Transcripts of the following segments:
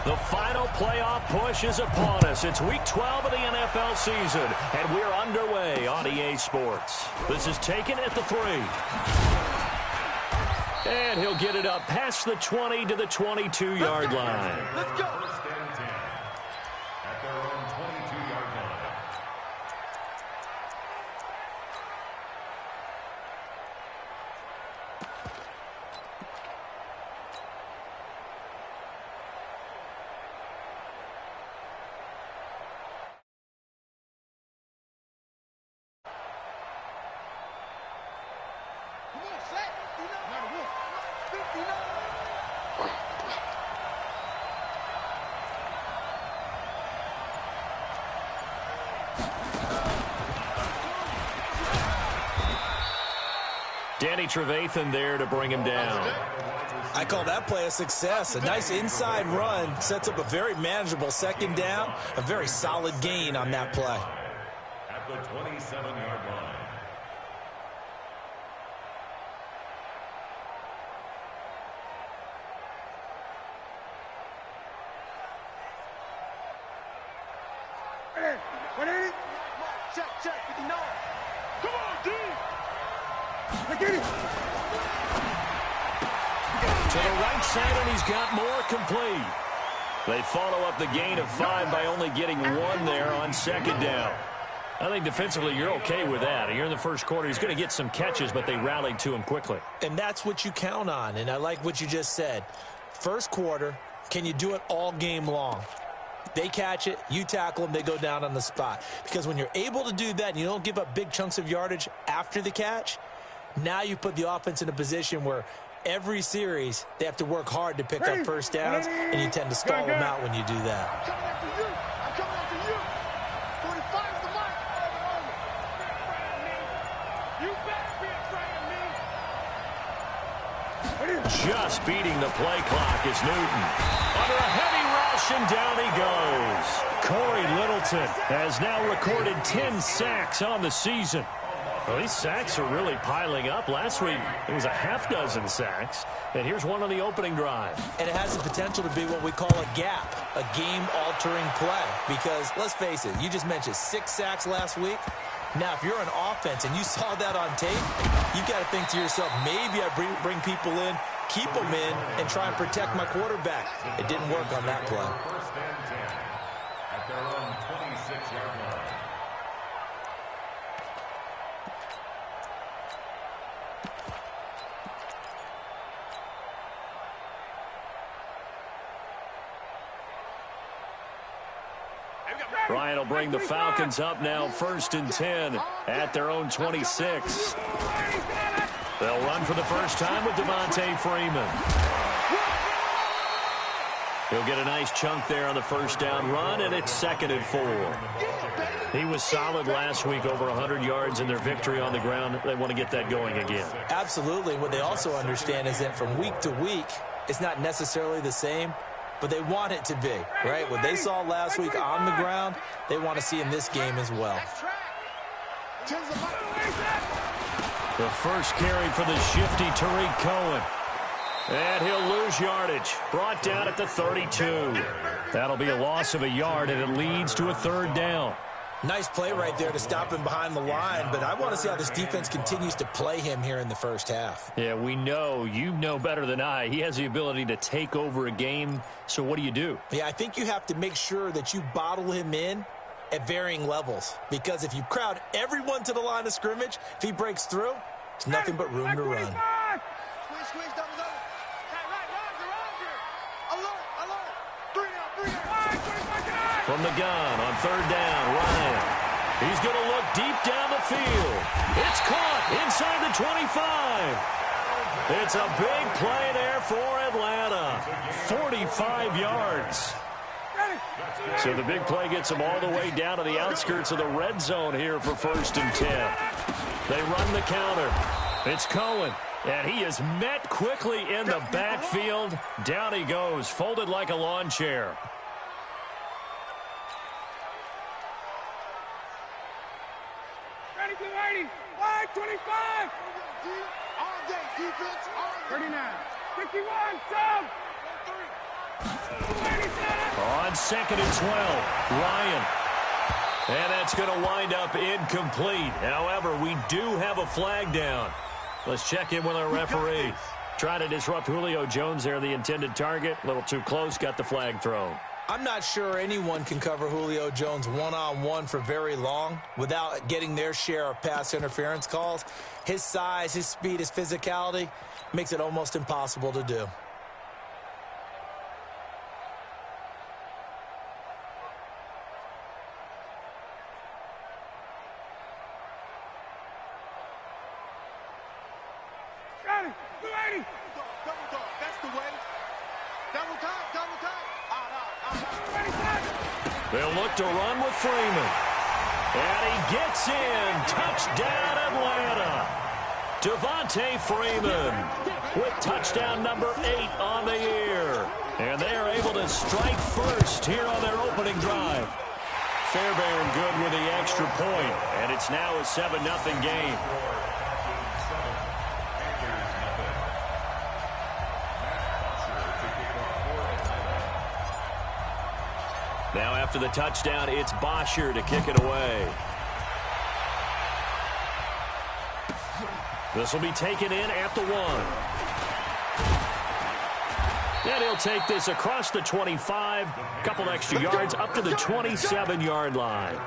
The final playoff push is upon us. It's Week 12 of the NFL season, and we're underway on EA Sports. This is taken at the 3. And he'll get it up past the 20 to the 22-yard line. Let's go. First and 10 at their own 22-yard line. Danny Trevathan there to bring him down. I call that play a success. A nice inside run sets up a very manageable second down. A very solid gain on that play. At the 27-yard line. Check, 59. Come on, D. To the right side, and he's got more complete. They follow up the gain of 5 by only getting 1 there on second down. I think defensively you're okay with that. Here in the first quarter, he's going to get some catches, but they rallied to him quickly. And that's what you count on, and I like what you just said. First quarter, can you do it all game long? They catch it, you tackle them, they go down on the spot. Because when you're able to do that and you don't give up big chunks of yardage after the catch, now you put the offense in a position where every series they have to work hard to pick up first downs, and you tend to stall them out when you do that. I'm coming after you. I'm coming after you. 45 is the mark. You better be afraid of me. Just beating the play clock is Newton. Under a heavy rush, and down he goes. Corey Littleton has now recorded 10 sacks on the season. Well, these sacks are really piling up. Last week, it was a half-dozen sacks. And here's one on the opening drive. And it has the potential to be what we call a gap, a game-altering play. Because, let's face it, you just mentioned 6 sacks last week. Now, if you're an offense and you saw that on tape, you've got to think to yourself, maybe I bring people in, keep them in, and try and protect my quarterback. It didn't work on that play. First and 10 at their own 26-yard line. Ryan will bring the Falcons up now, 1st and 10 at their own 26. They'll run for the first time with Devontae Freeman. He'll get a nice chunk there on the first down run, and it's 2nd and 4. He was solid last week, over 100 yards in their victory on the ground. They want to get that going again. Absolutely. What they also understand is that from week to week, it's not necessarily the same, but they want it to be, right? What they saw last week on the ground, they want to see in this game as well. The first carry for the shifty Tariq Cohen. And he'll lose yardage. Brought down at the 32. That'll be a loss of a yard, and it leads to a 3rd down. Nice play right there to stop him behind the line, but I want to see how this defense continues to play him here in the first half. Yeah, we know. You know better than I. He has the ability to take over a game, so what do? Yeah, I think you have to make sure that you bottle him in at varying levels, because if you crowd everyone to the line of scrimmage, if he breaks through, it's nothing but room to run. Squeeze, double. Hey, Roger. Alert. 3 out. From the gun on 3rd down, Ryan. He's going to look deep down the field. It's caught inside the 25. It's a big play there for Atlanta. 45 yards. So the big play gets them all the way down to the outskirts of the red zone here for 1st and 10. They run the counter. It's Cohen. And he is met quickly in the backfield. Down he goes, folded like a lawn chair. Ready, 25. All day, defense. 39. 51, sub. On 2nd and 12, Ryan. And that's going to wind up incomplete. However, we do have a flag down. Let's check in with our referee. Trying to disrupt Julio Jones there, the intended target. A little too close, got the flag thrown. I'm not sure anyone can cover Julio Jones one-on-one for very long without getting their share of pass interference calls. His size, his speed, his physicality makes it almost impossible to do. They'll look to run with Freeman. And he gets in. Touchdown, Atlanta. Devontae Freeman with touchdown number 8 on the year. And they are able to strike first here on their opening drive. Fairbairn good with the extra point. And it's now a 7-0 game. Now after the touchdown, it's Bosher to kick it away. This will be taken in at the 1. And he'll take this across the 25, a couple extra yards up to the 27-yard line.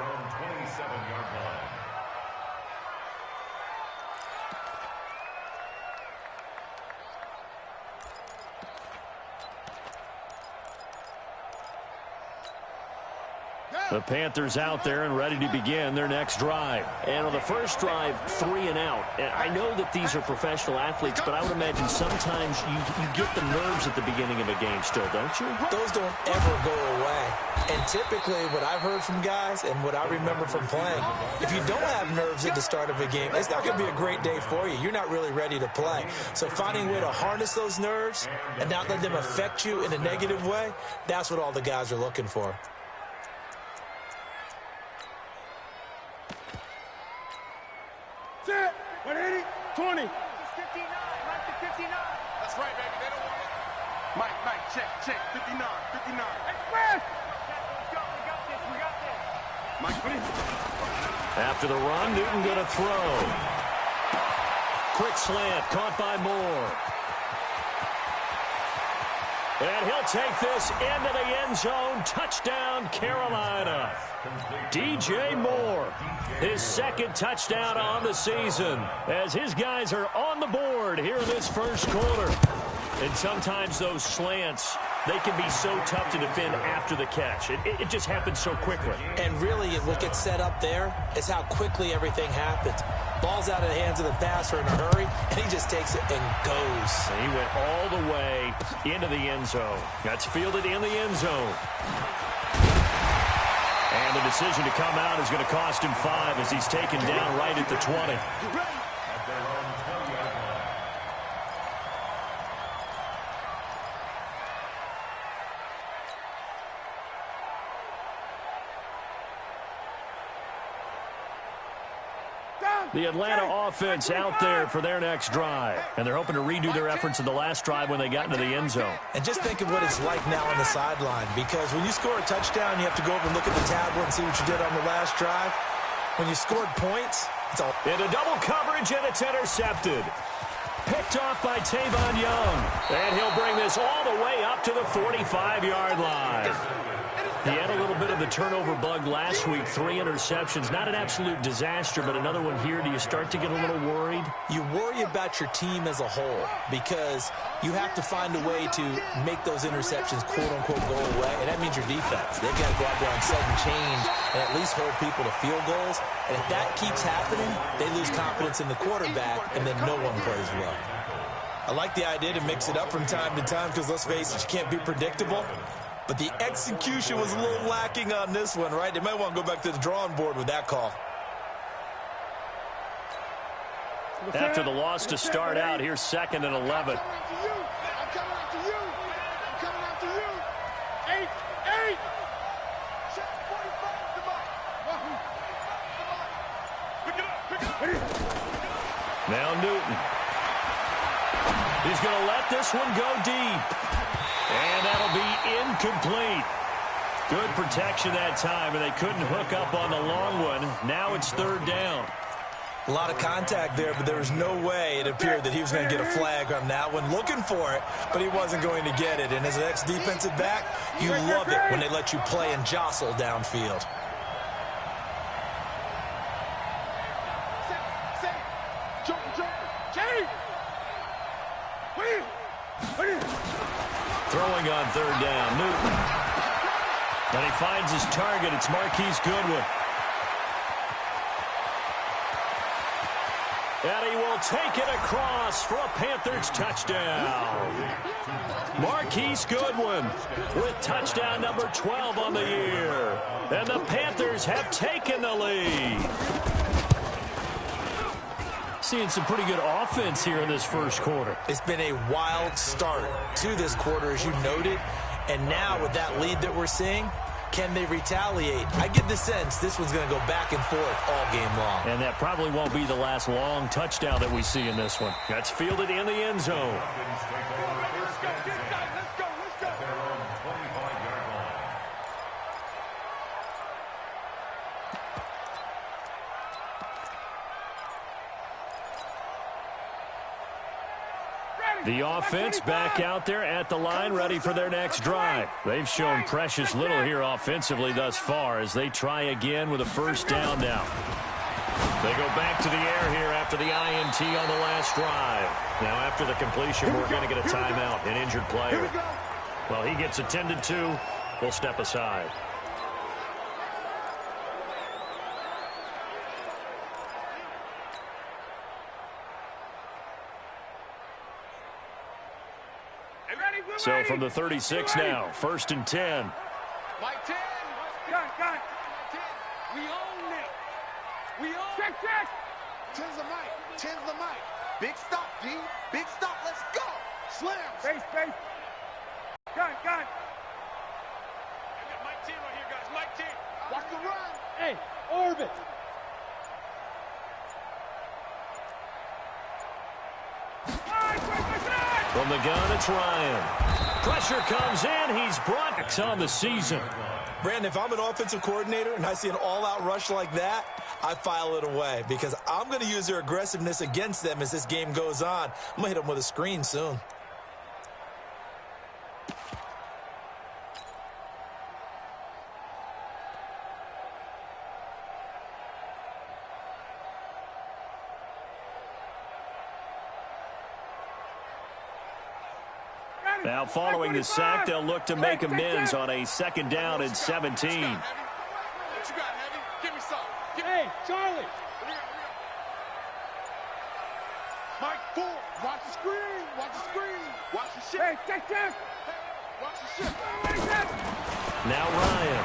The Panthers out there and ready to begin their next drive. And on the first drive, 3 and out. And I know that these are professional athletes, but I would imagine sometimes you get the nerves at the beginning of a game still, don't you? Those don't ever go away. And typically what I've heard from guys and what I remember from playing, if you don't have nerves at the start of a game, it's not going to be a great day for you. You're not really ready to play. So finding a way to harness those nerves and not let them affect you in a negative way, that's what all the guys are looking for. Set. 180. 20. 59. Mike to 59. That's right, baby. They don't want it. Mike, check. 59. Express. Let's go. We got this. Mike, please. After the run, Newton going to throw. Quick slant, caught by Moore. And he'll take this into the end zone. Touchdown, Carolina. DJ Moore, his second touchdown on the season, as his guys are on the board here in this first quarter. And sometimes those slants, they can be so tough to defend after the catch. It just happens so quickly. And really, what gets set up there is how quickly everything happens. Ball's out of the hands of the passer in a hurry, and he just takes it and goes. And he went all the way into the end zone. That's fielded in the end zone. And the decision to come out is going to cost him 5 as he's taken down right at the 20. The Atlanta offense out there for their next drive. And they're hoping to redo their efforts in the last drive when they got into the end zone. And just think of what it's like now on the sideline, because when you score a touchdown, you have to go over and look at the tablet and see what you did on the last drive. When you scored points, it's all... Into double coverage, and it's intercepted. Picked off by Tavon Young. And he'll bring this all the way up to the 45-yard line. He had a little bit of the turnover bug last week, 3 interceptions. Not an absolute disaster, but another one here. Do you start to get a little worried? You worry about your team as a whole because you have to find a way to make those interceptions, quote-unquote, go away, and that means your defense. They've got to go out there and sudden change and at least hold people to field goals. And if that keeps happening, they lose confidence in the quarterback, and then no one plays well. I like the idea to mix it up from time to time because, let's face it, you can't be predictable. But the execution was a little lacking on this one, right? They might want to go back to the drawing board with that call. After the loss to start out, here's 2nd and 11. I'm coming after you. 8. Check 45 to Mike. Pick it up. Now Newton. He's going to let this one go deep. And that'll be incomplete. Good protection that time, and they couldn't hook up on the long one. Now it's third down. A lot of contact there, but there was no way it appeared that he was going to get a flag on that one. Looking for it, but he wasn't going to get it. And as an ex-defensive back, you love it when they let you play and jostle downfield. Throwing on third down, Newton. And he finds his target. It's Marquise Goodwin. And he will take it across for a Panthers touchdown. Marquise Goodwin with touchdown number 12 on the year. And the Panthers have taken the lead. Seeing some pretty good offense here in this first quarter. It's been a wild start to this quarter, as you noted. And now with that lead that we're seeing, can they retaliate? I get the sense this one's going to go back and forth all game long. And that probably won't be the last long touchdown that we see in this one. That's fielded in the end zone. The offense back out there at the line, ready for their next drive. They've shown precious little here offensively thus far as they try again with a first down now. They go back to the air here after the INT on the last drive. Now after the completion, we're going to get a timeout, an injured player. Well, he gets attended to. We'll step aside. So from the 36 now, 1st and 10. Mike 10. Gun. We own it. We own it. Check. 10's the mic. 10's the mic. Big stop, D. Big stop. Let's go. Slam. Space. Gun. I got Mike 10 right here, guys. Mike 10. Watch the run. Hey, orbit. From the gun, it's Ryan. Pressure comes in. He's brought on the season. Brandon, if I'm an offensive coordinator and I see an all-out rush like that, I file it away because I'm going to use their aggressiveness against them as this game goes on. I'm going to hit them with a screen soon. Now following the sack, they'll look to make amends on a 2nd down and 17. What you got, Heavy? Give me some. Hey, Charlie. Mike 4. Watch the screen. Watch the screen. Watch the shit. Hey, check. Watch the shit. Now Ryan.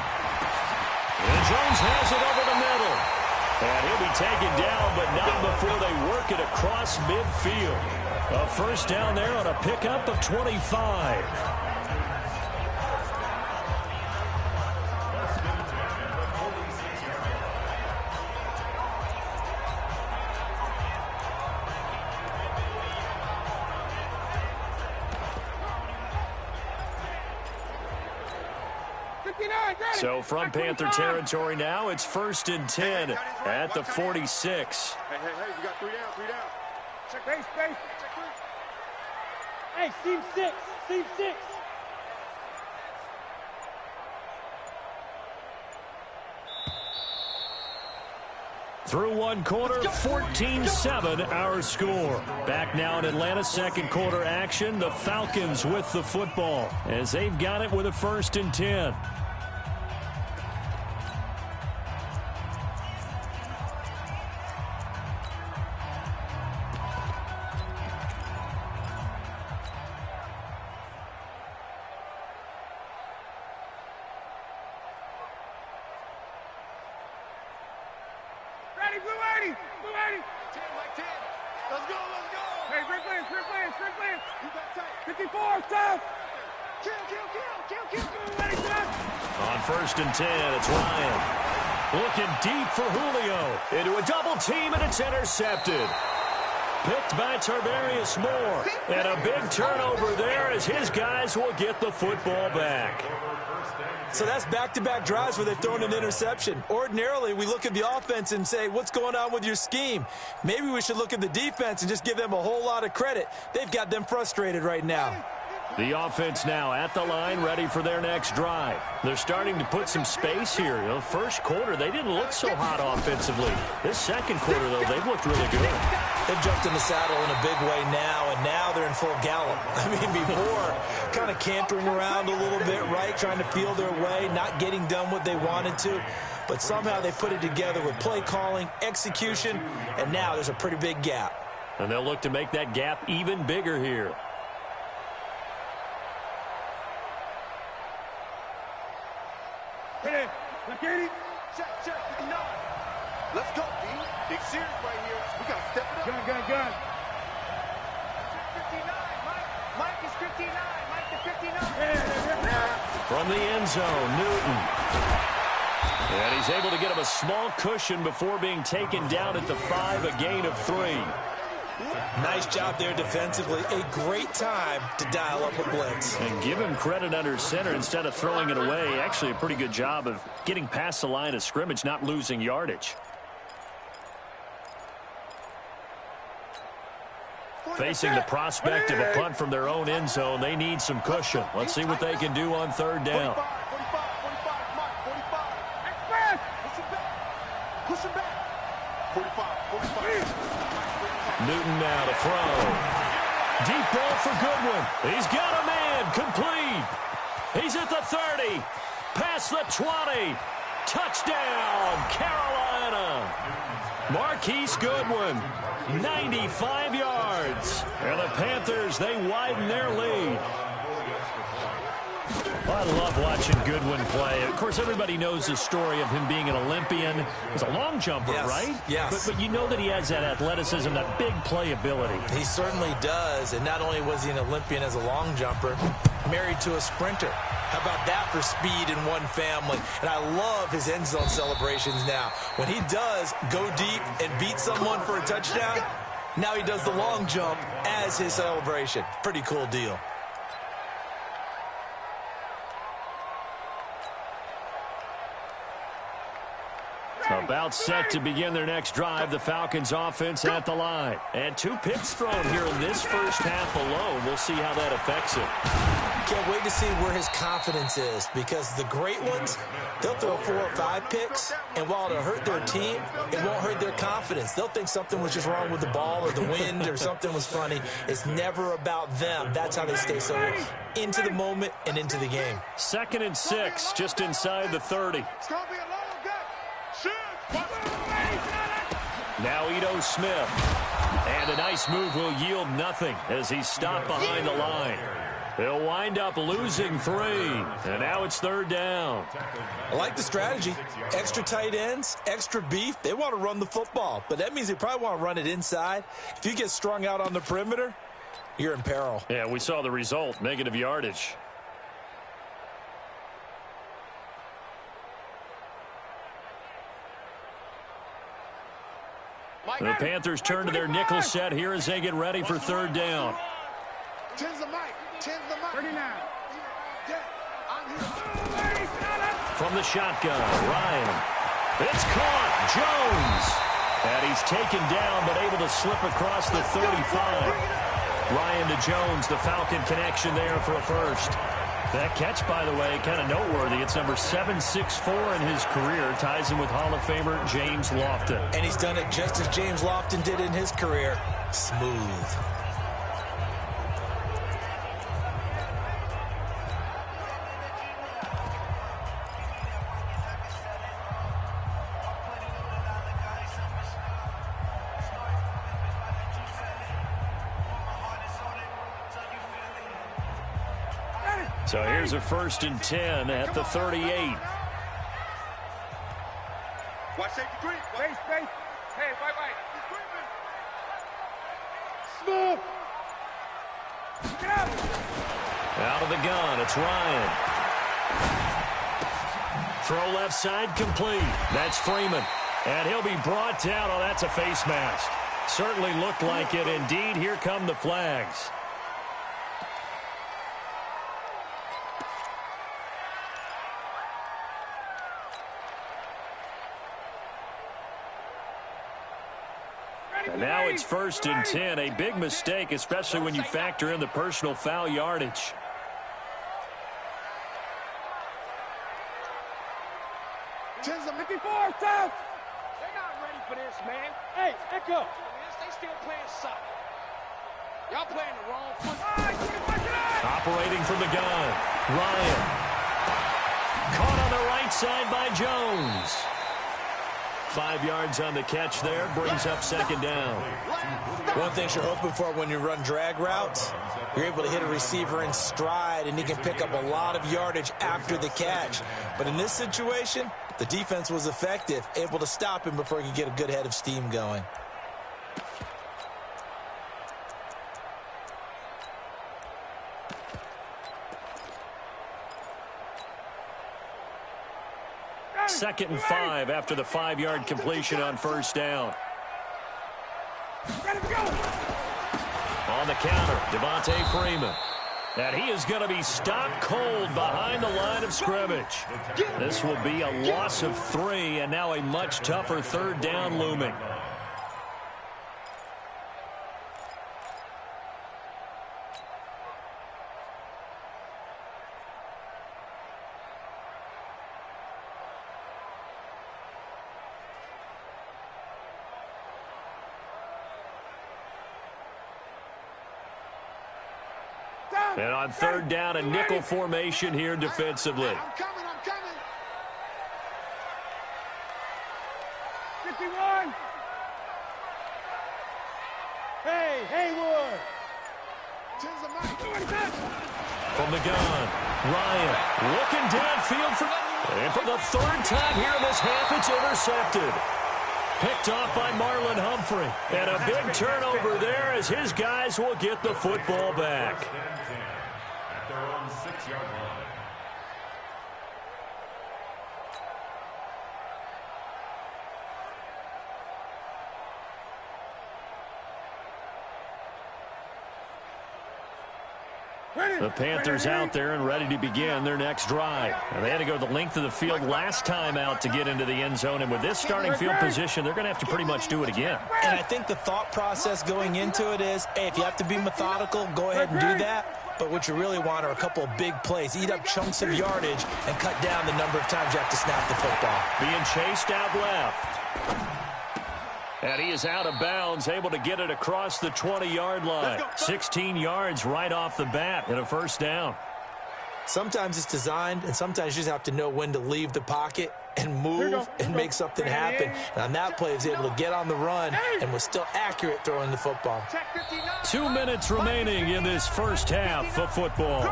And Jones has it over the middle. And he'll be taken down, but not before they work it across midfield. A first down there on a pickup of 25. So from Panther territory now, it's 1st and 10 at the 46. Hey, we got 3 down. Check space. Hey, seam 6. Through one quarter, 14-7 our score. Back now in Atlanta, 2nd quarter action. The Falcons with the football as they've got it with a 1st and 10. Blue 80. 10, Mike 10. Let's go. Hey, sprint play. You got tight. 54, tough. Kill. On 1st and 10, it's Ryan. Looking deep for Julio. Into a double team, and it's intercepted. picked by Tarvarius Moore. And a big turnover there as his guys will get the football back. So that's back-to-back drives where they've thrown an interception. Ordinarily, we look at the offense and say, what's going on with your scheme? Maybe we should look at the defense and just give them a whole lot of credit. They've got them frustrated right now. The offense now at the line, ready for their next drive. They're starting to put some space here. You know, first quarter, they didn't look so hot offensively. This second quarter, though, they've looked really good. They've jumped in the saddle in a big way now, and now they're in full gallop. I mean, before, kind of cantering around a little bit, right, trying to feel their way, not getting done what they wanted to. But somehow they put it together with play calling, execution, and now there's a pretty big gap. And they'll look to make that gap even bigger here. Ready? Katie? Check, 59. Let's go, D. Big series right here. We got to step it up. Gun. 59. Mike is 59. Mike is 59. From the end zone, Newton. And he's able to get him a small cushion before being taken down at the 5, a gain of 3. Nice job there defensively. A great time to dial up a blitz. And give him credit under center instead of throwing it away. Actually a pretty good job of getting past the line of scrimmage, not losing yardage. Facing the prospect of a punt from their own end zone, they need some cushion. Let's see what they can do on third down. 45, Mike, 45. Express! Push him back. 45. Newton now to throw. Deep ball for Goodwin. He's got a man. Complete. He's at the 30. Past the 20. Touchdown, Carolina. Marquise Goodwin, 95 yards. And the Panthers, they widen their lead. I love watching Goodwin play. Of course, everybody knows the story of him being an Olympian. He's a long jumper, Yes, right? yes. But you know that he has that athleticism, that big playability. He certainly does. And not only was he an Olympian as a long jumper, married to a sprinter. How about that for speed in one family? And I love his end zone celebrations now. When he does go deep and beat someone for a touchdown, now he does the long jump as his celebration. Pretty cool deal. About set to begin their next drive, the Falcons offense at the line. And 2 picks thrown here in this first half alone. We'll see how that affects him. Can't wait to see where his confidence is, because the great ones, they'll throw 4 or 5 picks, and while it'll hurt their team, it won't hurt their confidence. They'll think something was just wrong with the ball or the wind or something was funny. It's never about them. That's how they stay so into the moment and into the game. 2nd and 6, just inside the 30. It's going to be a long game. Shoot. Now Ito Smith. And a nice move will yield nothing as he's stopped behind the line. They'll wind up losing 3. And now it's 3rd down. I like the strategy. Extra tight ends, extra beef. They want to run the football, but that means they probably want to run it inside. If you get strung out on the perimeter, you're in peril. Yeah, we saw the result, negative yardage. The Panthers turn to their nickel set here as they get ready for 3rd down. 10's the mic. 10's the mic. 39. I'm here. From the shotgun, Ryan. It's caught. Jones. And he's taken down but able to slip across the 35. Ryan to Jones, the Falcon connection there for a first. That catch, by the way, kind of noteworthy. It's number 764 in his career. Ties him with Hall of Famer James Lofton. And he's done it just as James Lofton did in his career. Smooth. So here's a 1st and 10 at the 38. Watch safety green. Face. Hey, white. Smooth. Get up. Out of the gun, it's Ryan. Throw left side complete. That's Freeman. And he'll be brought down. Oh, that's a face mask. Certainly looked like it. Indeed, here come the flags. And now it's 1st and 10. A big mistake, especially when you factor in the personal foul yardage. They're not ready for this, man. Hey, Echo. They still playing soccer. Y'all playing the wrong foot. Operating from the gun. Ryan. Caught on the right side by Jones. 5 yards on the catch there. Brings up 2nd down. One thing you're hoping for when you run drag routes, you're able to hit a receiver in stride, and he can pick up a lot of yardage after the catch. But in this situation, the defense was effective, able to stop him before he could get a good head of steam going. Second and 5 after the 5-yard completion on 1st down. On the counter, Devontae Freeman. And he is going to be stopped cold behind the line of scrimmage. This will be a loss of 3, and now a much tougher 3rd down looming. And on 3rd down, a nickel formation here defensively. I'm coming. 51. Hey, Haywood. From the gun, Ryan looking downfield and for the 3rd time here in this half, it's intercepted. Picked off by Marlon Humphrey. And a big turnover there as his guys will get the football back. At their own 6-yard line. The Panthers out there and ready to begin their next drive. And they had to go the length of the field last time out to get into the end zone. And with this starting field position, they're going to have to pretty much do it again. And I think the thought process going into it is, hey, if you have to be methodical, go ahead and do that. But what you really want are a couple of big plays. Eat up chunks of yardage and cut down the number of times you have to snap the football. Being chased out left. And he is out of bounds, able to get it across the 20-yard line. 16 yards right off the bat and a 1st down. Sometimes it's designed, and sometimes you just have to know when to leave the pocket and move and make something happen. And on that play, he was able to get on the run and was still accurate throwing the football. 2 minutes remaining in this first half of football.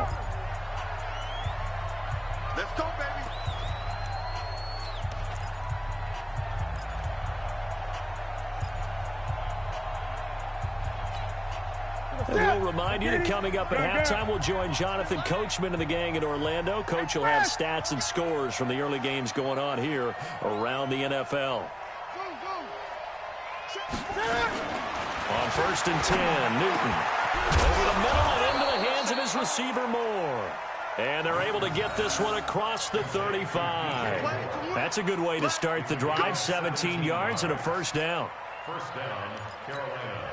Let's go, baby. And we'll remind you that coming up at halftime, we'll join Jonathan Coachman and the gang in Orlando. Coach will have stats and scores from the early games going on here around the NFL. On 1st and 10, Newton. Over the middle and into the hands of his receiver, Moore. And they're able to get this one across the 35. That's a good way to start the drive. 17 yards and a 1st down. 1st down, Carolina.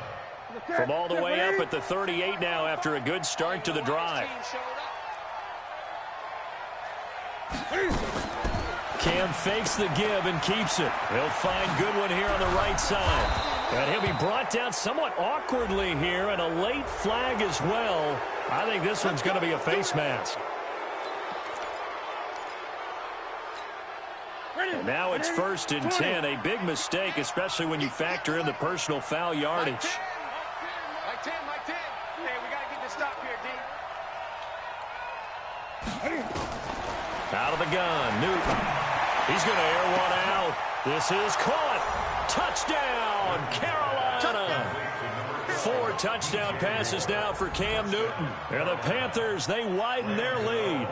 From all the way up at the 38 now after a good start to the drive. Cam fakes the give and keeps it. He'll find Goodwin here on the right side. And he'll be brought down somewhat awkwardly here, and a late flag as well. I think this one's going to be a face mask. And now it's 1st and 10. A big mistake, especially when you factor in the personal foul yardage. Like 10. Hey, we got to get this stop here, D. Out of the gun, Newton. He's going to air one out. This is caught. Touchdown, Carolina. 4 touchdown passes now for Cam Newton. And the Panthers, they widen their lead.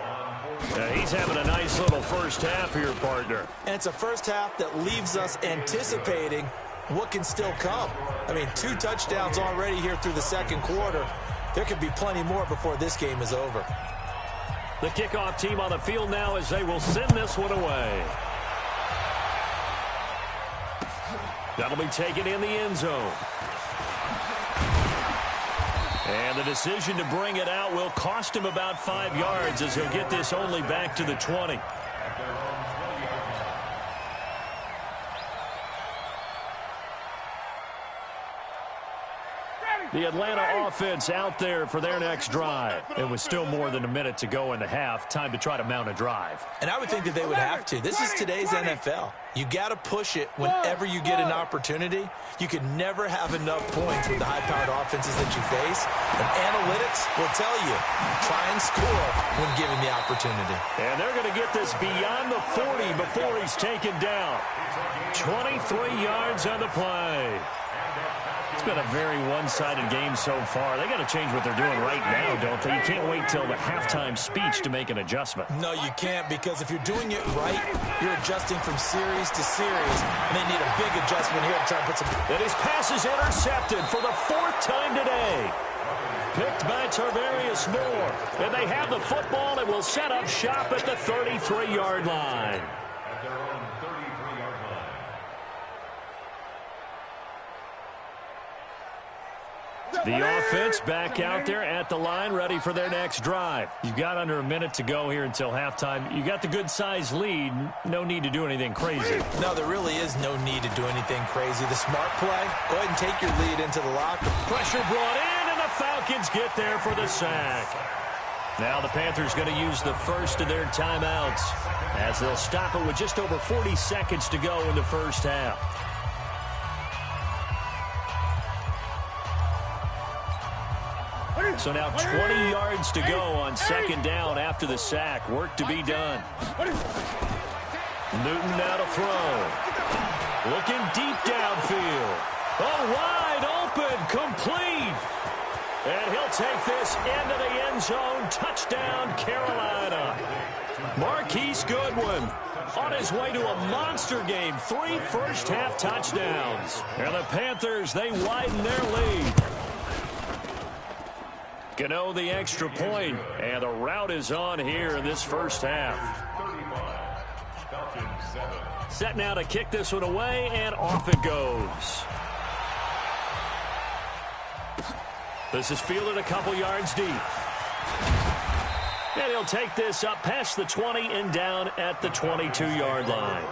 He's having a nice little first half here, partner. And it's a first half that leaves us anticipating what can still come. I mean, 2 touchdowns already here through the second quarter. There could be plenty more before this game is over. The kickoff team on the field now as they will send this one away. That'll be taken in the end zone. And the decision to bring it out will cost him about 5 yards as he'll get this only back to the 20. The Atlanta offense out there for their next drive. It was still more than a minute to go in the half. Time to try to mount a drive. And I would think that they would have to. This is today's NFL. You got to push it whenever you get an opportunity. You can never have enough points with the high-powered offenses that you face. And analytics will tell you, try and score when given the opportunity. And they're going to get this beyond the 40 before he's taken down. 23 yards on the play. It's been a very one-sided game so far. They got to change what they're doing right now, don't they? You can't wait till the halftime speech to make an adjustment. No, you can't, because if you're doing it right, you're adjusting from series to series, and they need a big adjustment here to try and put some... And his pass is intercepted for the 4th time today. Picked by Tarvarius Moore. And they have the football and will set up shop at the 33-yard line. The offense back out there at the line, ready for their next drive. You've got under a minute to go here until halftime. You got the good-sized lead. No need to do anything crazy. No, there really is no need to do anything crazy. The smart play, go ahead and take your lead into the locker. Pressure brought in, and the Falcons get there for the sack. Now the Panthers going to use the first of their timeouts as they'll stop it with just over 40 seconds to go in the first half. So now 20 yards to go on second down after the sack. Work to be done. Newton now to throw. Looking deep downfield. Oh, wide open, complete. And he'll take this into the end zone. Touchdown, Carolina. Marquise Goodwin on his way to a monster game. 3 first-half touchdowns. And the Panthers, they widen their lead. Gano the extra point, and the route is on here in this first half. Set now to kick this one away, and off it goes. This is fielded a couple yards deep. And he'll take this up past the 20 and down at the 22-yard line.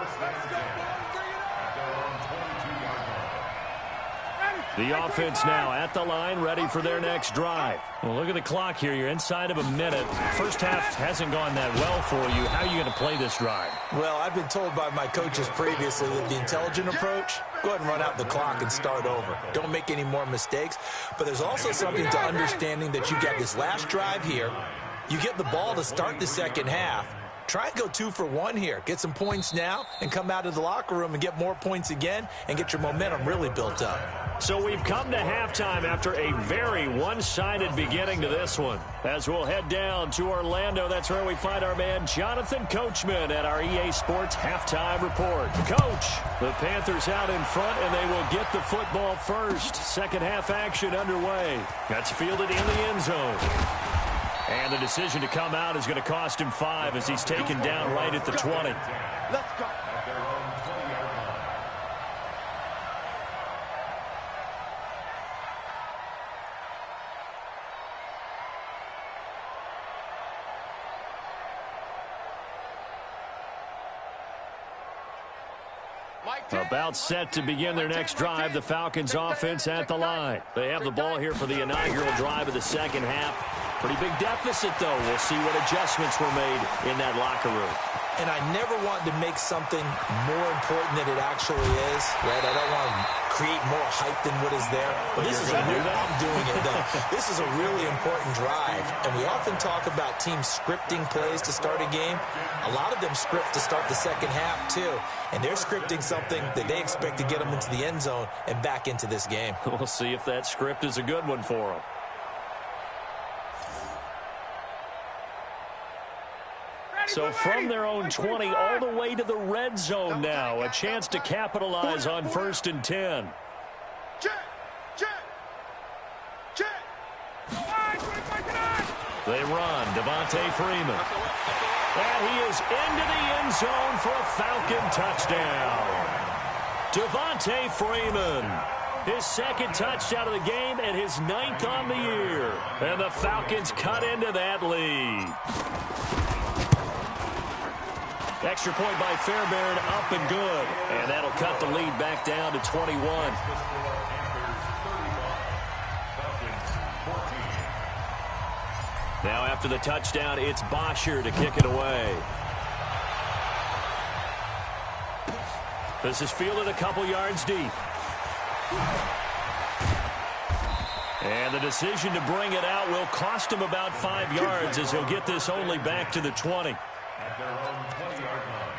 The offense now at the line, ready for their next drive. Well, look at the clock here. You're inside of a minute. First half hasn't gone that well for you. How are you going to play this drive? Well, I've been told by my coaches previously that the intelligent approach, go ahead and run out the clock and start over. Don't make any more mistakes. But there's also something to understanding that you got this last drive here. You get the ball to start the second half. Try and go 2 for 1 here. Get some points now and come out of the locker room and get more points again and get your momentum really built up. So we've come to halftime after a very one-sided beginning to this one. As we'll head down to Orlando, that's where we find our man Jonathan Coachman at our EA Sports Halftime Report. Coach, the Panthers out in front, and they will get the football first. Second half action underway. That's fielded in the end zone. And the decision to come out is going to cost him 5 as he's taken down right at the 20. Let's go. About set to begin their next drive, the Falcons offense at the line. They have the ball here for the inaugural drive of the second half. Pretty big deficit, though. We'll see what adjustments were made in that locker room. And I never want to make something more important than it actually is, right? I don't want to create more hype than what is there. But this is I'm doing it, though. This is a really important drive. And we often talk about teams scripting plays to start a game. A lot of them script to start the second half, too. And they're scripting something that they expect to get them into the end zone and back into this game. We'll see if that script is a good one for them. So from their own 20 all the way to the red zone now. A chance to capitalize on 1st and 10. They run. Devontae Freeman. And he is into the end zone for a Falcon touchdown. Devontae Freeman. His 2nd touchdown of the game and his 9th on the year. And the Falcons cut into that lead. Extra point by Fairbairn, up and good. And that'll cut the lead back down to 21. Now after the touchdown, it's Bosher to kick it away. This is fielded a couple yards deep. And the decision to bring it out will cost him about 5 yards as he'll get this only back to the 20. At their own 20-yard line.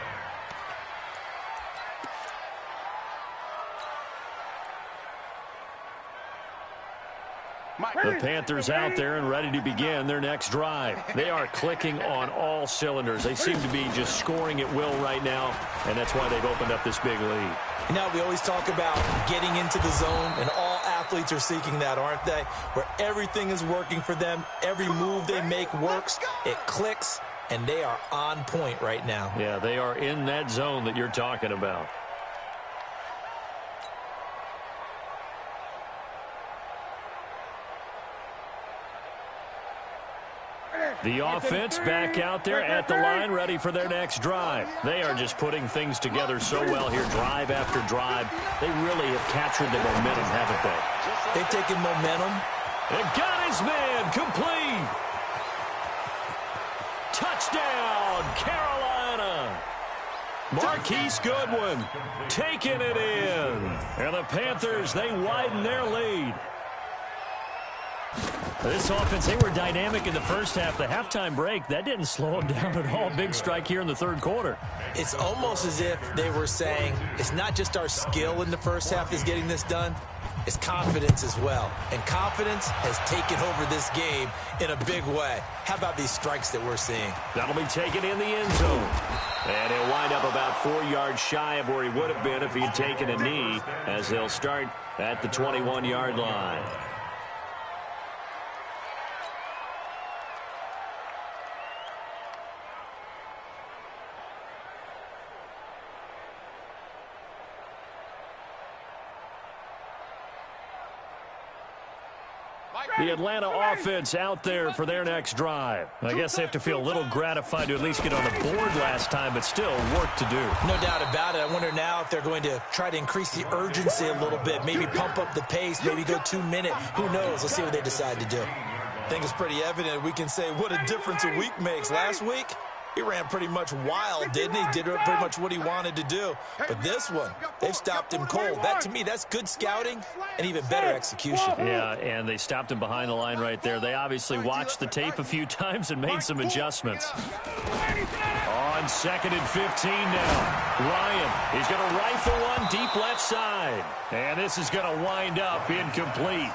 The Panthers out there and ready to begin their next drive. They are clicking on all cylinders. They seem to be just scoring at will right now, and that's why they've opened up this big lead. Now, we always talk about getting into the zone, and all athletes are seeking that, aren't they? Where everything is working for them, every move they make works, it clicks, and they are on point right now. Yeah, they are in that zone that you're talking about. The offense back out there at the line, ready for their next drive. They are just putting things together so well here, drive after drive. They really have captured the momentum, haven't they? They've taken momentum. And got his man complete. Touchdown, Carolina. Marquise Goodwin taking it in. And the Panthers, they widen their lead. This offense, they were dynamic in the first half. The halftime break, that didn't slow them down at all. Big strike here in the 3rd quarter. It's almost as if they were saying, it's not just our skill in the first half that's getting this done, it's confidence as well. And confidence has taken over this game in a big way. How about these strikes that we're seeing? That'll be taken in the end zone. And he'll wind up about 4 yards shy of where he would have been if he had taken a knee, as they'll start at the 21-yard line. The Atlanta offense out there for their next drive. I guess they have to feel a little gratified to at least get on the board last time, but still work to do. No doubt about it. I wonder now if they're going to try to increase the urgency a little bit, maybe pump up the pace, maybe go 2 minute. Who knows? Let's see what they decide to do. I think it's pretty evident. We can say what a difference a week makes. Last week, he ran pretty much wild, didn't he? Did pretty much what he wanted to do. But this one, they've stopped him cold. That, to me, that's good scouting and even better execution. Yeah, and they stopped him behind the line right there. They obviously watched the tape a few times and made some adjustments. On 2nd and 15 now. Ryan, he's going to rifle one deep left side. And this is going to wind up incomplete.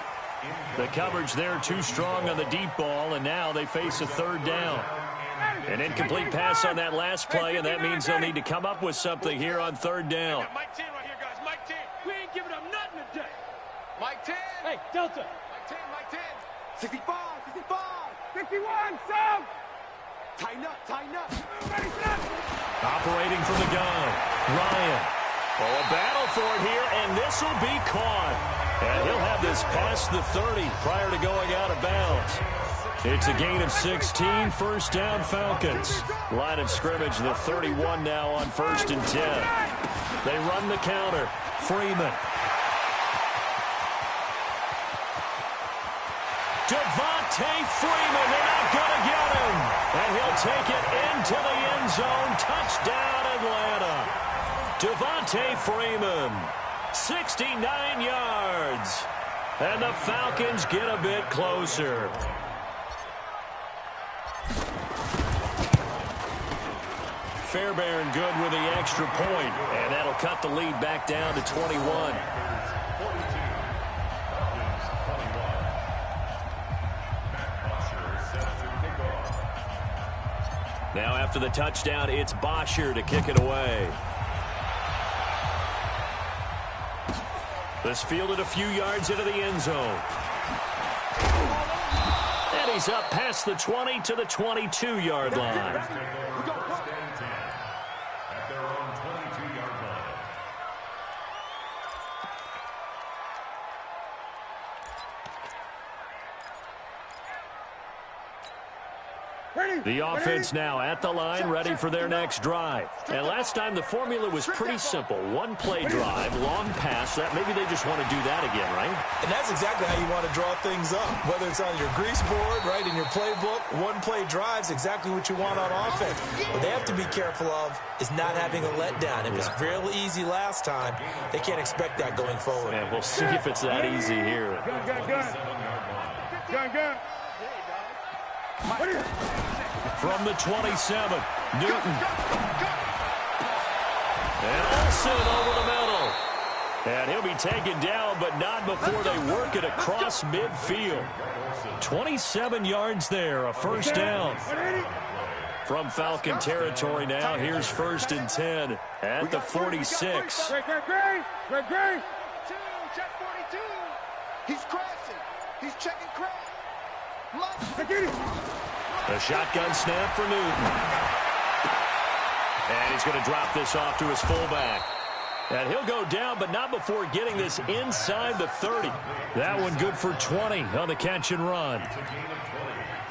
The coverage there too strong on the deep ball, and now they face a 3rd down. An incomplete pass on that last play, and that means they'll need to come up with something here on 3rd down. Mike 10 right here, guys. Mike 10. We ain't giving up nothing today. Mike 10. Hey, Delta. Mike 10, Mike 10. 65, 65. 51, sub. Tighten up. Ready, set. Operating from the gun, Ryan. Oh, a battle for it here, and this will be caught. And he'll have this past the 30 prior to going out of bounds. It's a gain of 16, 1st down Falcons. Line of scrimmage, the 31 now on 1st and 10. They run the counter. Freeman. Devontae Freeman, they're not going to get him. And he'll take it into the end zone. Touchdown, Atlanta. Devontae Freeman, 69 yards. And the Falcons get a bit closer. Fairbairn good with the extra point, and that'll cut the lead back down to 21. Now after the touchdown, it's Bosher to kick it away. This fielded a few yards into the end zone. And he's up past the 20 to the 22-yard line. The offense now at the line, ready for their next drive. And last time the formula was pretty simple. One-play drive, long pass. That maybe they just want to do that again, right? And that's exactly how you want to draw things up. Whether it's on your grease board, right, in your playbook, one-play drive's exactly what you want on offense. What they have to be careful of is not having a letdown. It was real easy last time. They can't expect that going forward. And we'll see if it's that easy here. From the 27, Newton. And Olsen over the middle. And he'll be taken down, but not before they work it across midfield. 27 yards there, a first down. From Falcon territory now, here's 1st and 10 at the 46. Check 42. He's crashing. He's checking crash. A shotgun snap for Newton. And he's going to drop this off to his fullback. And he'll go down, but not before getting this inside the 30. That one good for 20 on the catch and run.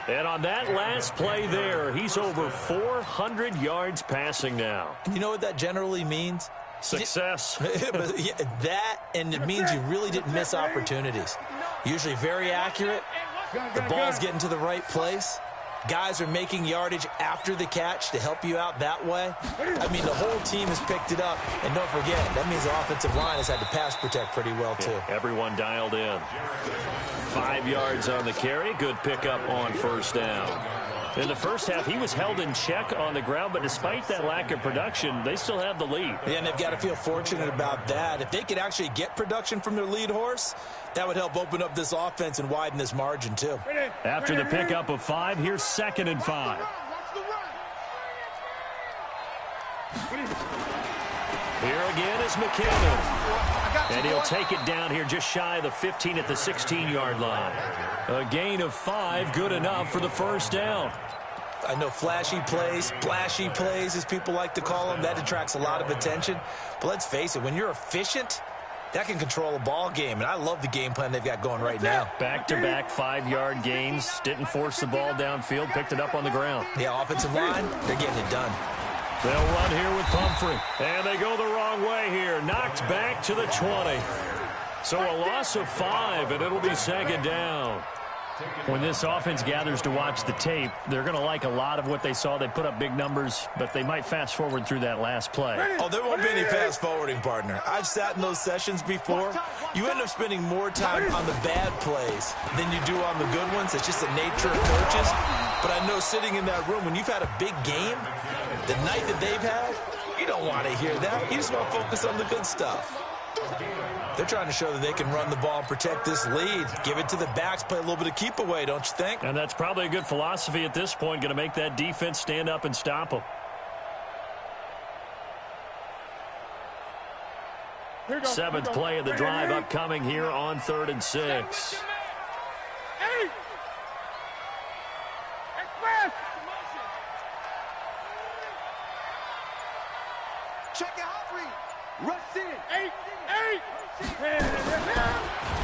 And on that last play there, he's over 400 yards passing now. You know what that generally means? Success. That, and it means you really didn't miss opportunities. Usually very accurate. The ball's getting to the right place. Guys are making yardage after the catch to help you out that way. I mean, the whole team has picked it up. And don't forget, that means the offensive line has had to pass protect pretty well, too. Yeah, everyone dialed in. 5 yards on the carry. Good pickup on first down. In the first half, he was held in check on the ground, but despite that lack of production, they still have the lead. Yeah, and they've got to feel fortunate about that. If they could actually get production from their lead horse, that would help open up this offense and widen this margin, too. After the pickup of 5, here's 2nd and 5. Here again is McKinnon. And he'll take it down here just shy of the 15 at the 16-yard line. A gain of 5, good enough for the first down. I know flashy plays, splashy plays, as people like to call them, that attracts a lot of attention. But let's face it, when you're efficient, that can control a ball game. And I love the game plan they've got going right now. Back-to-back 5-yard gains. Didn't force the ball downfield. Picked it up on the ground. Yeah, offensive line, they're getting it done. They'll run here with Pumphrey. And they go the wrong way here. Knocked back to the 20. So a loss of 5, and it'll be 2nd down. When this offense gathers to watch the tape, they're going to like a lot of what they saw. They put up big numbers, but they might fast forward through that last play. Oh, there won't be any fast forwarding, partner. I've sat in those sessions before. You end up spending more time on the bad plays than you do on the good ones. It's just the nature of coaches. But I know sitting in that room, when you've had a big game, the night that they've had, you don't want to hear that. You just want to focus on the good stuff. They're trying to show that they can run the ball and protect this lead. Give it to the backs, play a little bit of keep away, don't you think? And that's probably a good philosophy at this point, going to make that defense stand up and stop them. 7th play of the drive upcoming here on 3rd and 6. Check it, Humphrey. Rush in. 8.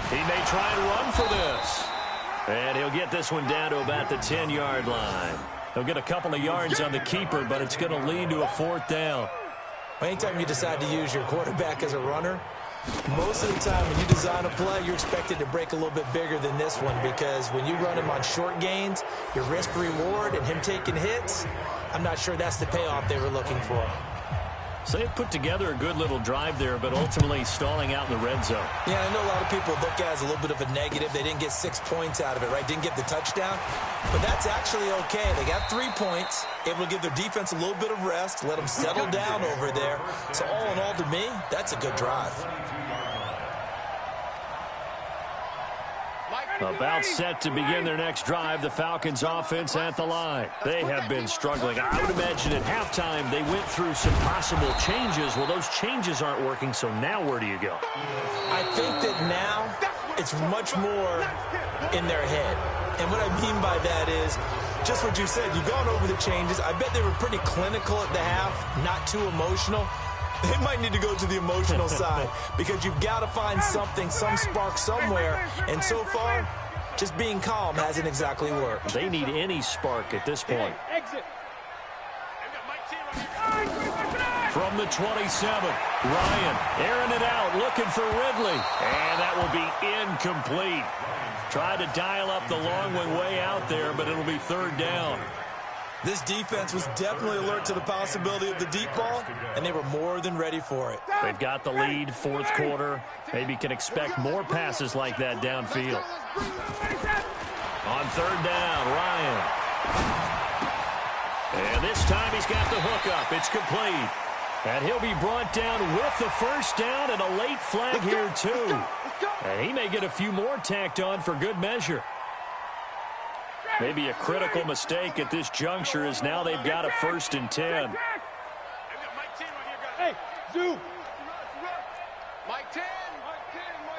He may try and run for this. And he'll get this one down to about the 10-yard line. He'll get a couple of yards on the keeper, but it's going to lead to a 4th down. Anytime you decide to use your quarterback as a runner, most of the time when you design a play, you're expected to break a little bit bigger than this one, because when you run him on short gains, your risk-reward and him taking hits, I'm not sure that's the payoff they were looking for. So they put together a good little drive there, but ultimately stalling out in the red zone. Yeah, I know a lot of people look at it as a little bit of a negative. They didn't get 6 points out of it, right? Didn't get the touchdown. But that's actually okay. They got 3 points, able to give their defense a little bit of rest, let them settle down over there. So all in all, to me, that's a good drive. Mike, About set to begin their next drive, the Falcons offense at the line. They have been struggling. I would imagine at halftime they went through some possible changes. Well, those changes aren't working, so now where do you go? I think that now it's much more in their head. And what I mean by that is just what you said. You've gone over the changes. I bet they were pretty clinical at the half, not too emotional. They might need to go to the emotional side because you've got to find something, some spark somewhere. And so far, just being calm hasn't exactly worked. They need any spark at this point. From the 27, Ryan airing it out, looking for Ridley. And that will be incomplete. Tried to dial up the long one way out there, but it'll be third down. This defense was definitely alert to the possibility of the deep ball, and they were more than ready for it. They've got the lead, fourth quarter. Maybe can expect more passes like that downfield. On third down, Ryan. And this time he's got the hook up. It's complete. And he'll be brought down with the first down and a late flag here, too. And he may get a few more tacked on for good measure. Maybe a critical mistake at this juncture is now they've got a 1st and 10. Hey, Zoo. Mike 10.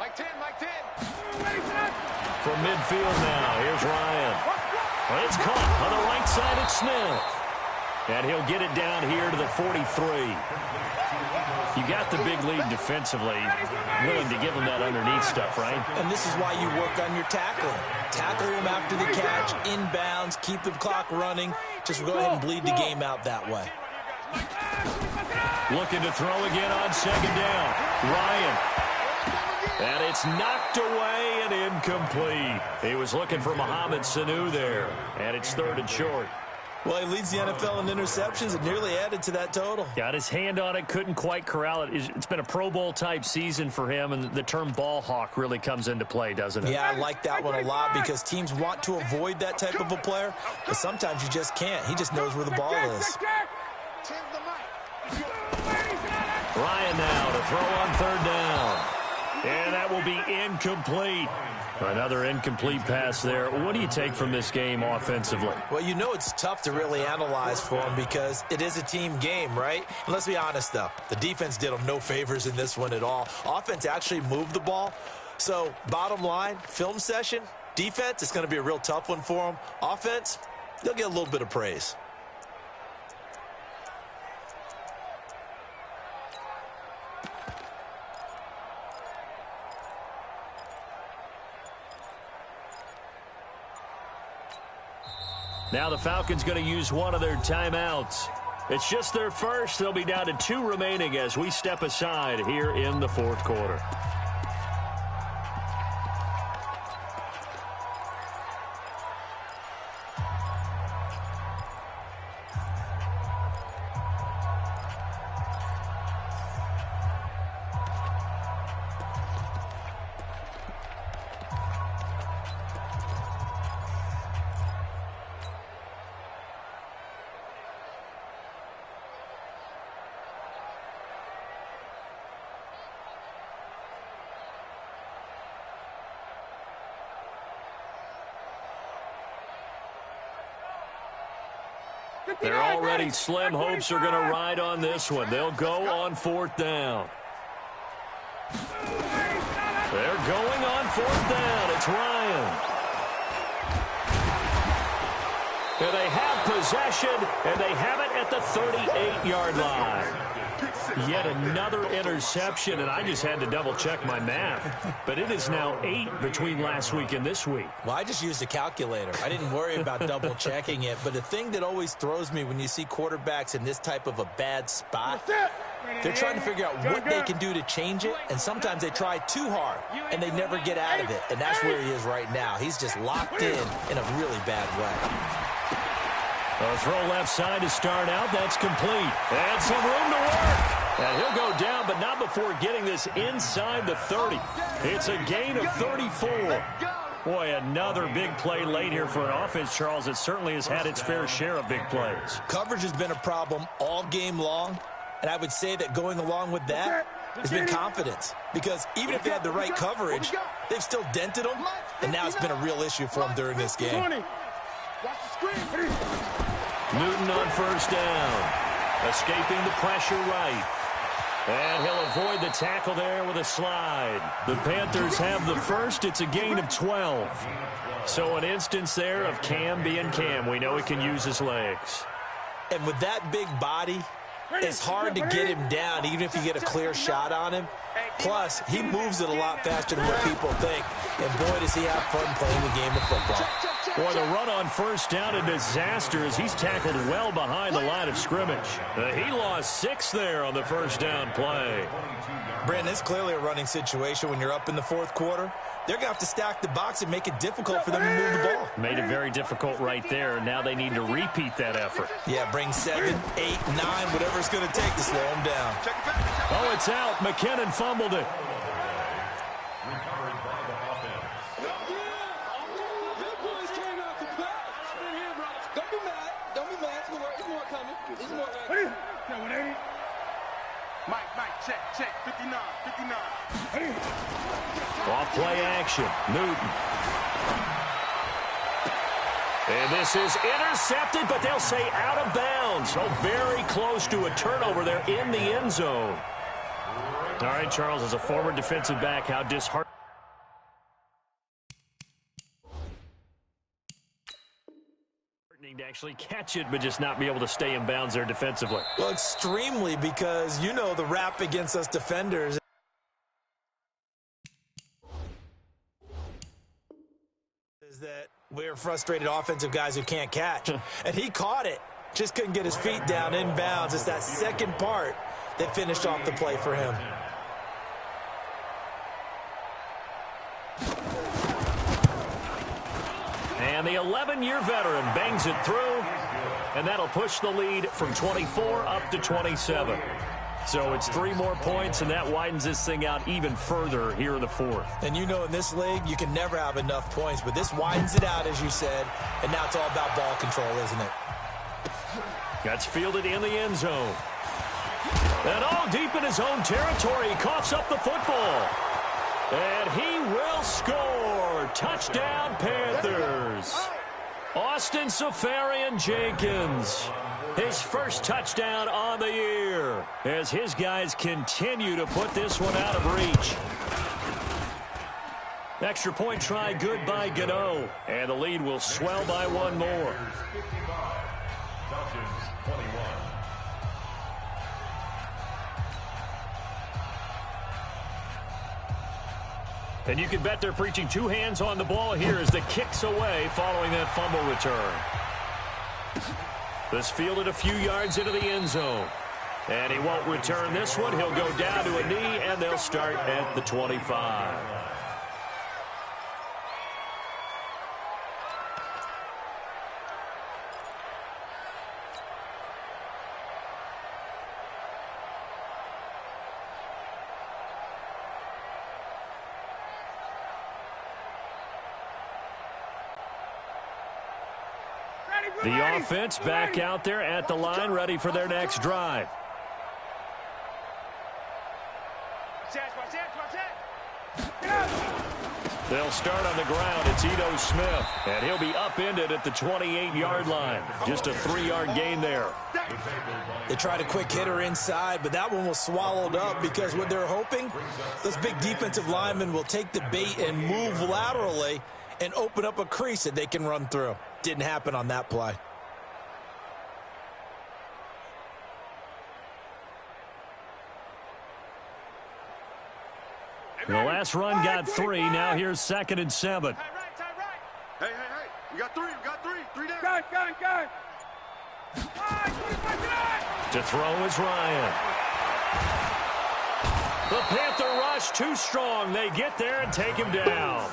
Mike 10. Mike 10. From midfield now, here's Ryan. Well, it's caught on the right side at Smith. And he'll get it down here to the 43. You got the big lead defensively, willing to give him that underneath stuff, right? And this is why you work on your tackling. Tackle him after the catch, inbounds, keep the clock running. Just go ahead and bleed the game out that way. Looking to throw again on second down. Ryan. And it's knocked away and incomplete. He was looking for Mohamed Sanu there. And it's 3rd and short. Well, he leads the NFL in interceptions and nearly added to that total. Got his hand on it, couldn't quite corral it. It's been a Pro Bowl-type season for him, and the term ball hawk really comes into play, doesn't it? Yeah, I like that one a lot because teams want to avoid that type of a player, but sometimes you just can't. He just knows where the ball is. Ryan now to throw on third down. And that will be incomplete. Another incomplete pass there. What do you take from this game offensively? Well, you know it's tough to really analyze for them because it is a team game, right? And let's be honest, though. The defense did them no favors in this one at all. Offense actually moved the ball. So, bottom line, film session, defense, it's going to be a real tough one for them. Offense, they'll get a little bit of praise. Now the Falcons going to use one of their timeouts. It's just their first. They'll be down to 2 remaining as we step aside here in the fourth quarter. They're already slim hopes are going to ride on this one. They'll go on 4th down. They're going on 4th down. It's Ryan. And they have possession, and they have it at the 38-yard line. Yet another interception, and I just had to double-check my math. But it is now 8 between last week and this week. Well, I just used a calculator. I didn't worry about double-checking it. But the thing that always throws me when you see quarterbacks in this type of a bad spot, they're trying to figure out what they can do to change it, and sometimes they try too hard, and they never get out of it. And that's where he is right now. He's just locked in a really bad way. A throw left side to start out. That's complete. And some room to work. And he'll go down, but not before getting this inside the 30. It's a gain of 34. Boy, another big play late here for an offense, Charles. It certainly has had its fair share of big plays. Coverage has been a problem all game long. And I would say that going along with that, has been confidence. Because even if they had the right coverage, they've still dented them, and now it's been a real issue for them during this game. Newton on first down. Escaping the pressure right. And he'll avoid the tackle there with a slide. The Panthers have the first. It's a gain of 12. So an instance there of Cam being Cam. We know he can use his legs. And with that big body, it's hard to get him down, even if you get a clear shot on him. Plus, he moves it a lot faster than what people think. And boy, does he have fun playing the game of football. Boy, the run on first down, a disaster as he's tackled well behind the line of scrimmage. He lost 6 there on the first down play. Brandon, it's clearly a running situation when you're up in the fourth quarter. They're going to have to stack the box and make it difficult for them to move the ball. Made it very difficult right there. Now they need to repeat that effort. Yeah, bring 7, 8, 9, whatever it's going to take to slow them down. Oh, it's out. McKinnon fumbled it. Check, 59. Off play action, Newton. And this is intercepted, but they'll say out of bounds. So very close to a turnover there in the end zone. All right, Charles, as a former defensive back, how disheartening to actually catch it, but just not be able to stay in bounds there defensively. Well, extremely, because you know the rap against us defenders is that we're frustrated offensive guys who can't catch. And he caught it. Just couldn't get his feet down in bounds. It's that second part that finished off the play for him. And the 11-year veteran bangs it through, and that'll push the lead from 24 up to 27. So it's 3 more points, and that widens this thing out even further here in the fourth. And you know in this league, you can never have enough points, but this widens it out, as you said, and now it's all about ball control, isn't it? That's fielded in the end zone. And all deep in his own territory, he coughs up the football. And he will score. Touchdown, Panthers. Austin Seferian-Jenkins. His first touchdown on the year as his guys continue to put this one out of reach. Extra point try good by Gano. And the lead will swell by 1 more. And you can bet they're preaching 2 hands on the ball here as the kick's away following that fumble return. This fielded a few yards into the end zone. And he won't return this one. He'll go down to a knee, and they'll start at the 25. The offense back out there at the line, ready for their next drive. They'll start on the ground. It's Ito Smith, and he'll be upended at the 28-yard line. Just a 3-yard gain there. They tried a quick hitter inside, but that one was swallowed up because what they're hoping, those big defensive linemen will take the bait and move laterally and open up a crease that they can run through. Didn't happen on that play. The last run got 3. Now here's 2nd and 7. Hey. We got 3. Three down. Got. To throw is Ryan. The Panther rush too strong. They get there and take him down.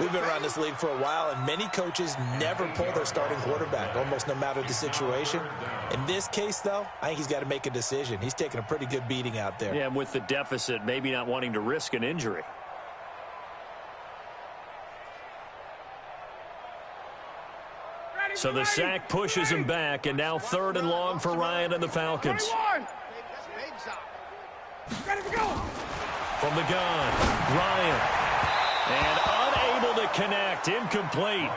We've been around this league for a while, and many coaches never pull their starting quarterback, almost no matter the situation. In this case, though, I think he's got to make a decision. He's taking a pretty good beating out there. Yeah, and with the deficit, maybe not wanting to risk an injury. So the sack pushes him back, and now 3rd and long for Ryan and the Falcons. From the gun, Ryan. And unable to connect, incomplete.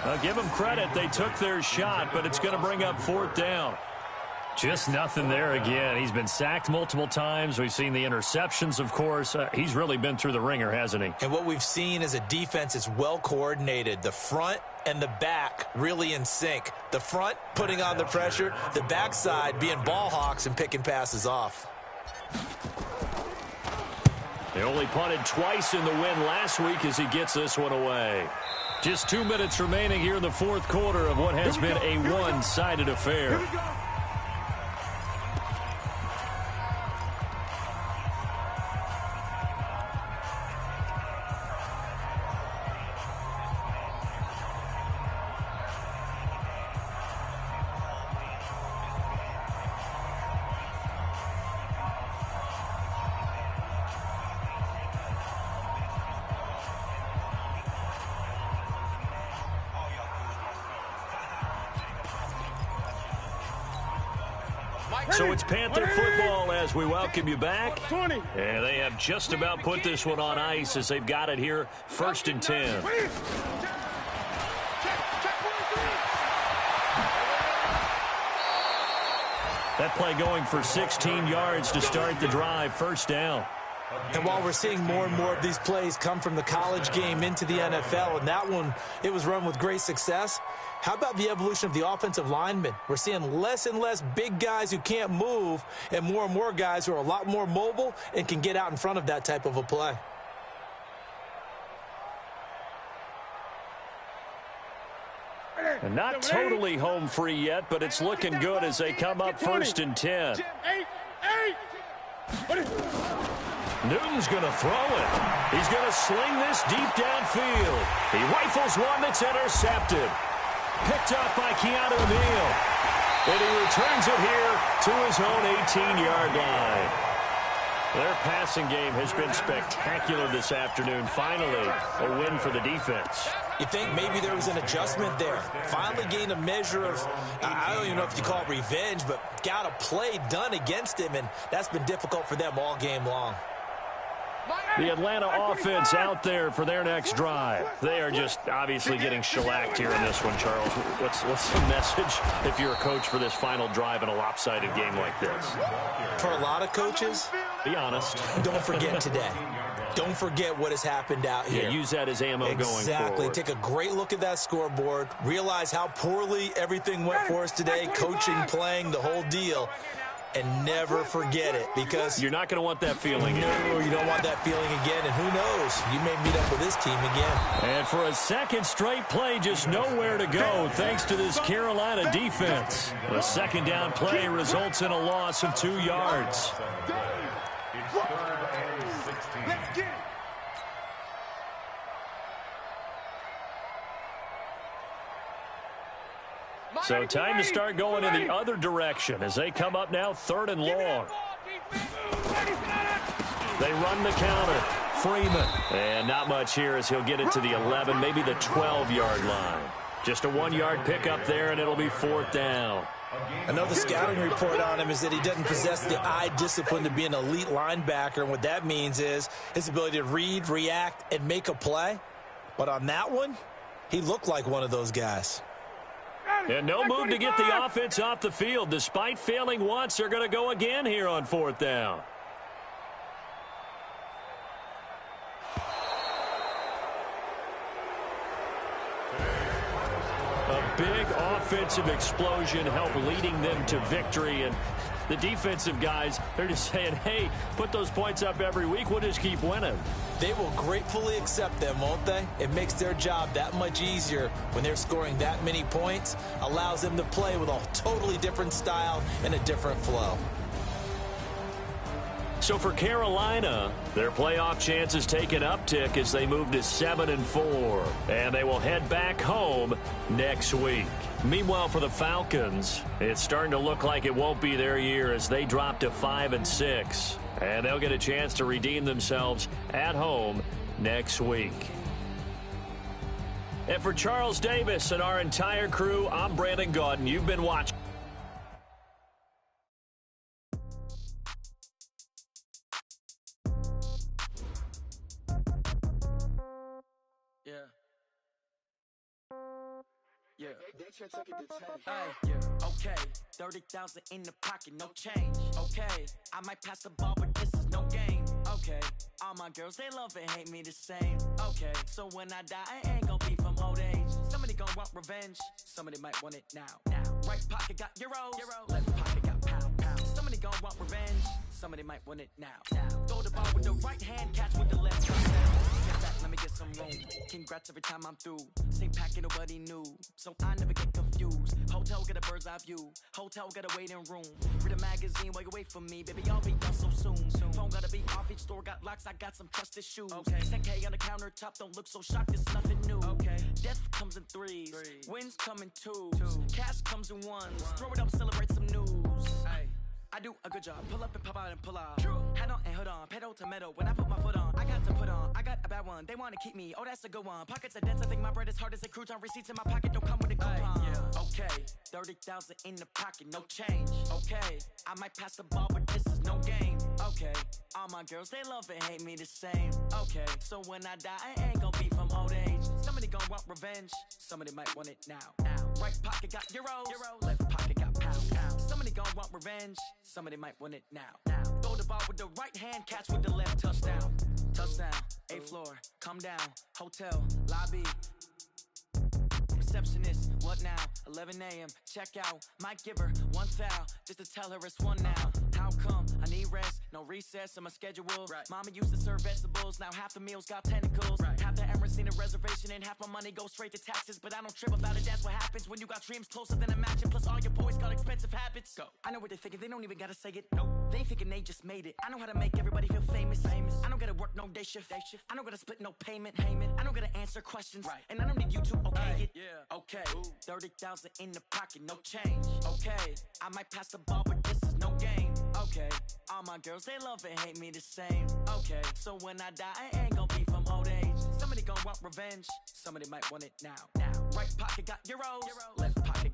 I'll give them credit. They took their shot, but it's going to bring up 4th down. Just nothing there again. He's been sacked multiple times. We've seen the interceptions, of course. He's really been through the ringer, hasn't he? And what we've seen is a defense that's well coordinated. The front and the back really in sync. The front putting on the pressure, the backside being ball hawks and picking passes off. They only punted twice in the win last week as he gets this one away. Just 2 minutes remaining here in the 4th quarter of what has been a one-sided affair. So it's Panther football as we welcome you back. And they have just about put this one on ice as they've got it here, 1st and 10. That play going for 16 yards to start the drive, 1st down. And while we're seeing more and more of these plays come from the college game into the NFL, and that one, it was run with great success, how about the evolution of the offensive linemen? We're seeing less and less big guys who can't move and more guys who are a lot more mobile and can get out in front of that type of a play. And not totally home free yet, but it's looking good as they come up 1st and 10. Newton's going to throw it. He's going to sling this deep downfield. He rifles one that's intercepted. Picked up by Keanu Neal. And he returns it here to his own 18-yard line. Their passing game has been spectacular this afternoon. Finally, a win for the defense. You think maybe there was an adjustment there. Finally gained a measure of, I don't even know if you call it revenge, but got a play done against him, and that's been difficult for them all game long. The Atlanta offense out there for their next drive. They are just obviously getting shellacked here in this one, Charles. What's the message if you're a coach for this final drive in a lopsided game like this? For a lot of coaches, be honest. Don't forget today. Don't forget what has happened out here. Yeah, use that as ammo going forward. Exactly. Take a great look at that scoreboard. Realize how poorly everything went for us today. Coaching, playing, the whole deal. And never forget it, because you're not going to want that feeling. No, you don't want that feeling again. And who knows? You may meet up with this team again. And for a second straight play, just nowhere to go thanks to this Carolina defense. A 2nd down play results in a loss of 2 yards. It's 3rd and 16. So time to start going in the other direction as they come up now 3rd and long. They run the counter. Freeman. And not much here as he'll get it to the 11, maybe the 12-yard line. Just a 1-yard pickup there, and it'll be 4th down. Another scouting report on him is that he doesn't possess the eye discipline to be an elite linebacker, and what that means is his ability to read, react, and make a play. But on that one, he looked like one of those guys. And no move to get the offense off the field. Despite failing once, they're going to go again here on 4th down. A big offensive explosion helped leading them to victory. And the defensive guys, they're just saying, hey, put those points up every week. We'll just keep winning. They will gratefully accept them, won't they? It makes their job that much easier when they're scoring that many points. Allows them to play with a totally different style and a different flow. So for Carolina, their playoff chances take an uptick as they move to 7-4. And they will head back home next week. Meanwhile, for the Falcons, it's starting to look like it won't be their year as they drop to 5-6. And they'll get a chance to redeem themselves at home next week. And for Charles Davis and our entire crew, I'm Brandon Gaudin. You've been watching. Hey, okay, 30,000 in the pocket, no change. Okay, I might pass the ball, but this is no game. Okay, all my girls, they love and hate me the same. Okay, so when I die, I ain't gon' be from old age. Somebody gon' want revenge, somebody might want it now. Right pocket got euros, left pocket got pound. Somebody gon' want revenge, somebody might want it now. Throw the ball with the right hand, catch with the left. Step back, let me get some room. Congrats every time I'm through. Same packet, nobody knew, so I never get confused. Hotel get a bird's eye view. Hotel got a waiting room. Read a magazine while you wait for me, baby. I'll be done so soon. Phone gotta be off. Each store got locks. I got some trusted shoes. 10K on the countertop. Don't look so shocked. It's nothing new. Death comes in threes. Wins come in twos. Cash comes in ones. Throw it up, celebrate some news. I do a good job. Pull up and pop out and pull out. Head on and hood on. Pedal to metal. When I put my foot on, I got to put on. I got a bad one. They want to keep me. Oh, that's a good one. Pockets are dense. I think my bread is hard as a crouton. Receipts in my pocket don't come with a coupon. Okay, 30,000 in the pocket, no change. Okay, I might pass the ball, but this is no game. Okay, all my girls, they love and hate me the same. Okay, so when I die, I ain't gon' be from old age. Somebody gon' want revenge. Somebody might want it now. Right pocket got euros. Left pocket got pound. Somebody gon' want revenge. Somebody might want it now. Throw the ball with the right hand, catch with the left. Touchdown. Touchdown. 8th floor. Come down. Hotel. Lobby. Receptionist, what now? 11 a.m. Check out. Might give her one foul just to tell her it's one now. How come? I need rest. No recess in my schedule. Mama used to serve vegetables. Now half the meals got tentacles. Half the Emirates need a reservation and half my money goes straight to taxes. But I don't trip about it. That's what happens when you got dreams closer than a match. And plus all your boys got expensive habits. Go. I know what they're thinking. They don't even gotta say it. No. They thinking they just made it. I know how to make everybody feel famous. I don't gotta work no day shift. I don't gotta split no payment. I don't gotta answer questions. And I don't need you to okay it. Okay, 30,000 in the pocket, no change. Okay, I might pass the ball, but this is no game. Okay, all my girls, they love and hate me the same. Okay, so when I die, I ain't gon' be from old age. Somebody gon' want revenge, somebody might want it now. Right pocket got euros, left pocket